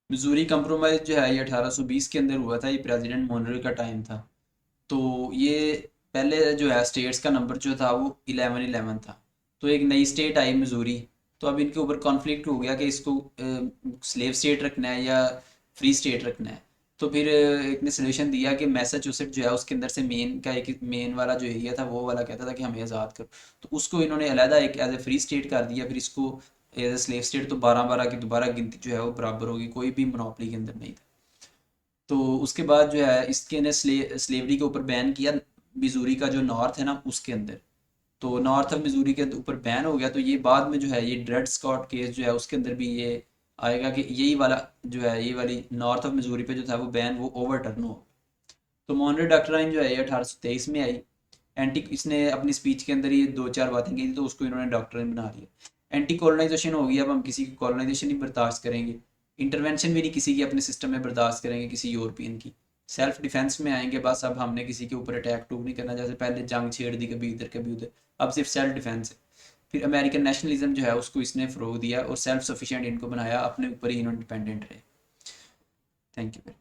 Missouri compromise जो है ये 1820 के अंदर हुआ था, ये प्रेसिडेंट मोनरो का टाइम था। तो ये पहले जो है स्टेट्स का नंबर जो था वो 11-11 था। तो एक नई स्टेट आई मिजूरी, तो अब इनके ऊपर कॉन्फ्लिक्ट हो गया कि इसको स्लेव स्टेट रखना है या फ्री स्टेट रखना है। तो फिर एक ने सोल्यूशन दिया कि मैसाचुसेट जो है उसके अंदर से मेन का एक मेन वाला जो एरिया था वो वाला कहता था कि हमें आज़ाद करो। तो उसको इन्होंने अलहदा एक एज ए फ्री स्टेट कर दिया, फिर इसको एज ए स्लेव स्टेट। तो 12-12 की दोबारा गिनती जो है वो बराबर होगी, कोई भी मोनोपोली के अंदर नहीं था। तो उसके बाद जो है इसके ने स्लेवरी के ऊपर बैन किया मिजूरी का जो नॉर्थ है ना उसके अंदर। तो नॉर्थ ऑफ मिजूरी के ऊपर बैन हो गया। तो ये बाद में जो है ये ड्रेड स्कॉट केस जो है उसके अंदर भी ये आएगा कि यही वाला जो है ये वाली नॉर्थ ऑफ मिजूरी पे जो था वो बैन वो ओवरटर्न हो। तो मॉनरे डॉक्ट्राइन जो है ये 1823 में आई। एंटी इसने अपनी स्पीच के अंदर ये दो चार बातें की थी, तो उसको इन्होंने डॉक्ट्राइन बना लिया। एंटी कॉलोनाइजेशन हो गई, अब हम किसी की कॉलोनाइजेशन नहीं बर्दाश्त करेंगे। इंटरवेंशन भी नहीं किसी की अपने सिस्टम में बर्दाश्त करेंगे किसी यूरोपियन की। सेल्फ डिफेंस में आएंगे, बस अब हमने किसी के ऊपर अटैक टूक नहीं करना, जैसे पहले जंग छेड़ दी कभी इधर कभी उधर। अब सिर्फ सेल्फ डिफेंस है। फिर अमेरिकन नेशनलिज्म जो है उसको इसने फ़रोग दिया और सेल्फ सफिशिएंट इनको बनाया, अपने ऊपर ही इन्होंने डिपेंडेंट रहे। Thank you.